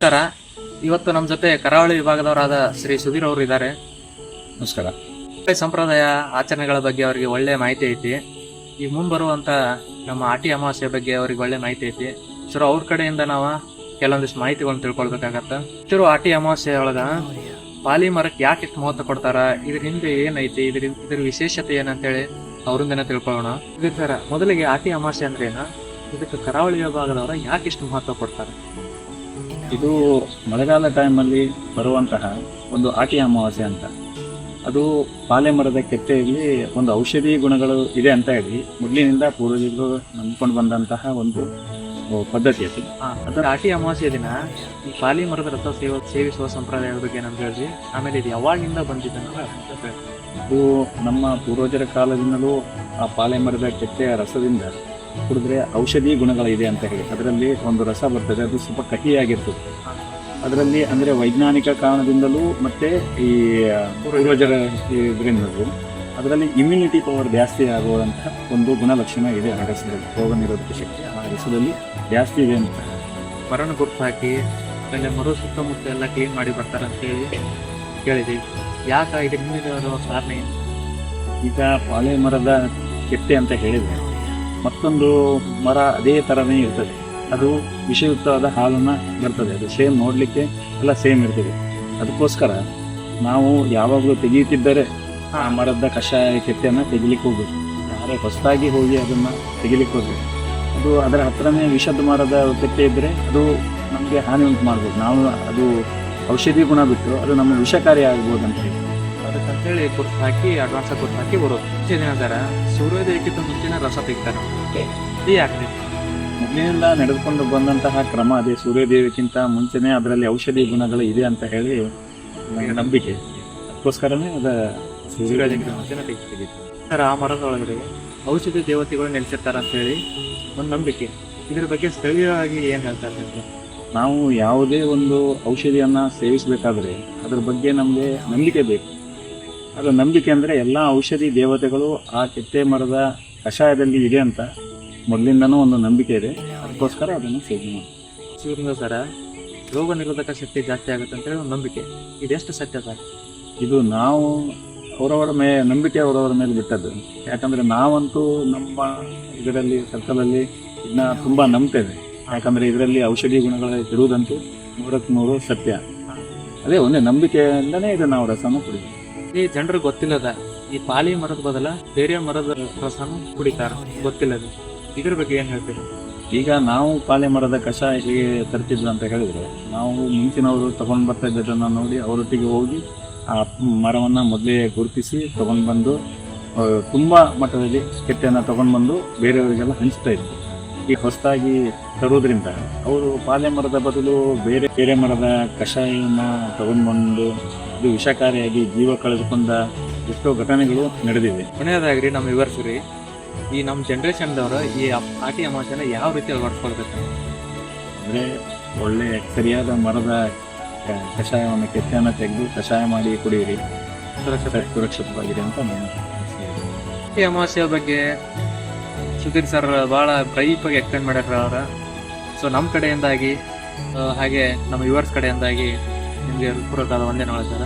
ನಮಸ್ಕಾರ. ಇವತ್ತು ನಮ್ಮ ಜೊತೆ ಕರಾವಳಿ ವಿಭಾಗದವರಾದ ಶ್ರೀ ಸುಧೀರ್ ಅವರು ಇದ್ದಾರೆ. ನಮಸ್ಕಾರ. ಸಂಪ್ರದಾಯ ಆಚರಣೆಗಳ ಬಗ್ಗೆ ಅವರಿಗೆ ಒಳ್ಳೆ ಮಾಹಿತಿ ಐತಿ. ಈ ಮುಂಬರುವಂತ ನಮ್ಮ ಆಟಿ ಅಮಾವಾಸ್ಯೆ ಬಗ್ಗೆ ಅವ್ರಿಗೆ ಒಳ್ಳೆ ಮಾಹಿತಿ ಐತಿ. ಸರ್, ಅವ್ರ ಕಡೆಯಿಂದ ನಾವು ಕೆಲವೊಂದಿಷ್ಟು ಮಾಹಿತಿಗಳನ್ನ ತಿಳ್ಕೊಳ್ಬೇಕಾಗತ್ತ. ಆಟಿ ಅಮಾವಾಸ್ಯೆ ಒಳಗ ಪಾಲಿ ಮರಕ್ಕೆ ಯಾಕೆ ಇಷ್ಟು ಮಹತ್ವ ಕೊಡ್ತಾರ, ಇದ್ರ ಹಿಂದೆ ಏನೈತಿ, ಇದ್ರ ವಿಶೇಷತೆ ಏನಂತೇಳಿ ಅವರಿಂದನೇ ತಿಳ್ಕೊಳ್ಳೋಣ. ಇದಕ್ಕೆ ಸರ್, ಮೊದಲಿಗೆ ಆಟಿ ಅಮಾವಾಸ್ಯೆ ಅಂದ್ರೆ ಏನ, ಇದಕ್ಕೆ ಕರಾವಳಿ ವಿಭಾಗದವರ ಯಾಕೆ ಇಷ್ಟು ಮಹತ್ವ ಕೊಡ್ತಾರೆ? ಇದು ಮಳೆಗಾಲ ಟೈಮಲ್ಲಿ ಬರುವಂತಹ ಒಂದು ಆಟಿ ಅಮಾವಾಸ್ಯೆ ಅಂತ. ಅದು ಪಾಲೆ ಮರದ ಕೆತ್ತೆಯಲ್ಲಿ ಒಂದು ಔಷಧಿ ಗುಣಗಳು ಇದೆ ಅಂತ ಹೇಳಿ ಮೊದಲಿನಿಂದ ಪೂರ್ವಜರು ನಂಬ್ಕೊಂಡು ಬಂದಂತಹ ಒಂದು ಪದ್ಧತಿ ಅದು. ಅದರ ಆಟಿ ಅಮಾವಾಸ್ಯೆ ದಿನ ಈ ಪಾಲಿ ಮರದ ರಥ ಸೇವಿಸುವ ಸಂಪ್ರದಾಯದ ಬಗ್ಗೆ ನಮ್ಗೆ ಹೇಳಿ. ಆಮೇಲೆ ಇದು ಯಾವಾಗಿಂದ ಬಂದಿದೆ? ಇದು ನಮ್ಮ ಪೂರ್ವಜರ ಕಾಲದಿಂದಲೂ ಆ ಪಾಲೆ ಮರದ ಕೆತ್ತೆಯ ರಸದಿಂದ ಕುಡಿದ್ರೆ ಔಷಧಿ ಗುಣಗಳಿದೆ ಅಂತ ಹೇಳಿ ಅದರಲ್ಲಿ ಒಂದು ರಸ ಬರ್ತದೆ. ಅದು ಸ್ವಲ್ಪ ಕಹಿಯಾಗಿರ್ತದೆ. ಅದರಲ್ಲಿ ಅಂದರೆ ವೈಜ್ಞಾನಿಕ ಕಾರಣದಿಂದಲೂ ಮತ್ತೆ ಈ ಪೂರ್ವಜರ ಇದರಿಂದಲೂ ಅದರಲ್ಲಿ ಇಮ್ಯುನಿಟಿ ಪವರ್ ಜಾಸ್ತಿ ಆಗುವಂತಹ ಒಂದು ಗುಣಲಕ್ಷಣ ಇದೆ ಆ ರಸದಲ್ಲಿ. ರೋಗ ನಿರೋಧಕ ಶಕ್ತಿ ಆ ರಸದಲ್ಲಿ ಜಾಸ್ತಿ ಇದೆ ಅಂತ ಮರಣ ಗುರುತು ಹಾಕಿ ಆಮೇಲೆ ಮರು ಸುತ್ತಮುತ್ತ ಎಲ್ಲ ಕ್ಲೀನ್ ಮಾಡಿ ಬರ್ತಾರೆ ಅಂತೇಳಿ ಕೇಳಿದ್ದೀವಿ. ಯಾಕೆ ಇದು ಹಿಂದಿನ ಕಾರಣ ಏನು? ಈಗ ಪಾಲೆ ಮರದ ಕೆತ್ತೆ ಅಂತ ಹೇಳಿದರೆ ಮತ್ತೊಂದು ಮರ ಅದೇ ಥರನೇ ಇರ್ತದೆ. ಅದು ವಿಷಯುಕ್ತವಾದ ಹಾಲನ್ನು ಬರ್ತದೆ. ಅದು ಸೇಮ್ ನೋಡಲಿಕ್ಕೆ ಎಲ್ಲ ಸೇಮ್ ಇರ್ತದೆ. ಅದಕ್ಕೋಸ್ಕರ ನಾವು ಯಾವಾಗಲೂ ತೆಗೀತಿದ್ದರೆ ಆ ಮರದ ಕಷಾಯ ಕೆತ್ತೆಯನ್ನು ತೆಗಿಲಿಕ್ಕೆ ಹೋಗ್ಬೇಕು. ಯಾರೇ ಹೊಸದಾಗಿ ಹೋಗಿ ಅದನ್ನು ತೆಗಿಲಿಕ್ಕೆ ಹೋಗ್ಬೇಕು. ಅದು ಅದರ ಹತ್ರನೇ ವಿಷದ ಮರದ ಕೆತ್ತೆ ಇದ್ದರೆ ಅದು ನಮಗೆ ಹಾನಿ ಉಂಟು ಮಾಡ್ಬೋದು. ನಾವು ಅದು ಔಷಧಿ ಗುಣ ಬಿಟ್ಟು ಅದು ನಮ್ಮ ವಿಷಕಾರಿ ಆಗ್ಬೋದು ಅಂತ ಹೇಳಿ ಅದಕ್ಕಂತೇಳಿ ಗುರ್ತು ಹಾಕಿ ಅಡ್ವಾನ್ಸ್ ಗುರ್ತು ಹಾಕಿ ಬರೋದು. ದಿನ ಸರ ಸೂರ್ಯೋದಯಕ್ಕಿಂತ ಮುಂಚೆನೇ ರಸ ತೆಗಿತಾರೆ. ಯಾಕೆ? ಮೊದಲಿನಿಂದ ನಡೆದುಕೊಂಡು ಬಂದಂತಹ ಕ್ರಮ ಅದೇ. ಸೂರ್ಯೋದಯಕ್ಕಿಂತ ಮುಂಚೆನೇ ಅದರಲ್ಲಿ ಔಷಧಿ ಗುಣಗಳು ಇದೆ ಅಂತ ಹೇಳಿ ನಂಬಿಕೆ. ಅದಕ್ಕೋಸ್ಕರನೇ ಅದ ಸೂರ್ಯೋದಯಕ್ಕಿಂತ ಮುಂಚೆನೇ ತೆಗಿತೀವಿ ಸರ್. ಆ ಮರದೊಳಗಡೆ ಔಷಧಿ ದೇವತೆಗಳು ನೆಲೆಸಿರ್ತಾರ ಅಂತ ಹೇಳಿ ಒಂದು ನಂಬಿಕೆ. ಇದ್ರ ಬಗ್ಗೆ ಸ್ಥಳೀಯವಾಗಿ ಏನು ಹೇಳ್ತಾರೆ? ನಾವು ಯಾವುದೇ ಒಂದು ಔಷಧಿಯನ್ನು ಸೇವಿಸಬೇಕಾದ್ರೆ ಅದ್ರ ಬಗ್ಗೆ ನಮಗೆ ನಂಬಿಕೆ ಬೇಕು. ಅದರ ನಂಬಿಕೆ ಅಂದರೆ ಎಲ್ಲ ಔಷಧಿ ದೇವತೆಗಳು ಆ ಕೆತ್ತೆ ಮರದ ಕಷಾಯದಲ್ಲಿ ಇದೆ ಅಂತ ಮೊದಲಿಂದನೂ ಒಂದು ನಂಬಿಕೆ ಇದೆ. ಅದಕ್ಕೋಸ್ಕರ ಅದನ್ನು ಸೇವನೆ ಮಾಡಿ. ಸೂರ್ಯನ ಸರ ರೋಗ ನಿರೋಧಕ ಶಕ್ತಿ ಜಾಸ್ತಿ ಆಗುತ್ತೆ ಅಂತೇಳಿ ಒಂದು ನಂಬಿಕೆ. ಇದೆಷ್ಟು ಸತ್ಯ ಸರ್? ಇದು ನಾವು ಅವರವರ ನಂಬಿಕೆ ಅವರವರ ಮೇಲೆ ಬಿಟ್ಟದ್ದು. ಯಾಕಂದರೆ ನಾವಂತೂ ನಮ್ಮ ಇದರಲ್ಲಿ ಸರ್ಕಲಲ್ಲಿ ಇದನ್ನ ತುಂಬ ನಂಬ್ತೇವೆ. ಯಾಕಂದರೆ ಇದರಲ್ಲಿ ಔಷಧಿ ಗುಣಗಳು ಇರುವುದಂತೂ 100ಕ್ಕೆ 100 ಸತ್ಯ. ಅದೇ ಒಂದೇ ನಂಬಿಕೆಯಿಂದನೇ ಇದನ್ನು ನಾವು ರಸನ ಕುಡಿತೀವಿ. ಈ ಜನರಿಗೆ ಗೊತ್ತಿಲ್ಲದ ಈ ಪಾಲಿ ಮರದ ಬದಲ ಬೇರೆ ಮರದ ರಸನ ಕುಡಿತಾರ, ಗೊತ್ತಿಲ್ಲದ. ಇದ್ರ ಬಗ್ಗೆ ಏನು ಹೇಳ್ತೀರಿ? ಈಗ ನಾವು ಪಾಲೆ ಮರದ ಕಷಾಯ ಹೇಗೆ ತರ್ತಿದ್ವಿ ಅಂತ ಹೇಳಿದರೆ, ನಾವು ಮುಂಚಿನವರು ತಗೊಂಡು ಬರ್ತಾ ಇದ್ದದನ್ನು ನೋಡಿ ಅವರೊಟ್ಟಿಗೆ ಹೋಗಿ ಆ ಮರವನ್ನು ಮೊದಲೇ ಗುರುತಿಸಿ ತಗೊಂಡು ಬಂದು ತುಂಬ ಮಟ್ಟದಲ್ಲಿ ಕೆತ್ತೆಯನ್ನು ತಗೊಂಡು ಬಂದು ಬೇರೆಯವರಿಗೆಲ್ಲ ಹಂಚ್ತಾ ಇದ್ವಿ. ಈ ಹೊಸದಾಗಿ ತರೋದ್ರಿಂದ ಅವರು ಪಾಲೆ ಮರದ ಬದಲು ಬೇರೆ ಮರದ ಕಷಾಯವನ್ನು ತಗೊಂಡ್ಬಂದು ಇದು ವಿಷಕಾರಿಯಾಗಿ ಜೀವ ಕಳೆದುಕೊಂಡ ಎಷ್ಟೋ ಘಟನೆಗಳು ನಡೆದಿವೆ. ಕೊನೆಯದಾಗ್ರಿ ನಮ್ಮ ವಿವರಿಸ್ರಿ, ಈ ನಮ್ಮ ಜನ್ರೇಷನ್ದವರು ಈ ಆಟಿ ಅಮಾವಾಸ್ಯೆನ ಯಾವ ರೀತಿ ಅಳವಡಿಸ್ಕೊಳ್ಬೇಕು? ಅಂದರೆ ಒಳ್ಳೆ ಸರಿಯಾದ ಮರದ ಕಷಾಯವನ್ನು ಕೆತ್ತೆಯನ್ನು ತೆಗೆದು ಕಷಾಯ ಮಾಡಿ ಕುಡಿಯಿರಿ, ಸುರಕ್ಷಿತವಾಗಿದೆ ಅಂತ ನಾನು ಆಟಿ ಅಮಾವಾಸ್ಯೆ ಬಗ್ಗೆ ಸುಧೀರ್ ಸರ್ ಭಾಳ ಬ್ರೈಫಾಗಿ ಎಕ್ಸ್ಪ್ಲೇನ್ ಮಾಡ್ಯಾರ ಅವರ. ಸೊ ನಮ್ಮ ಕಡೆಯಿಂದಾಗಿ ಹಾಗೆ ನಮ್ಮ ವ್ಯೂವರ್ಸ್ ಕಡೆಯಿಂದಾಗಿ ನಿಮಗೆ ಪೂರ್ವಕವಾದ ವಂದನೆಗಳು ಸರ್.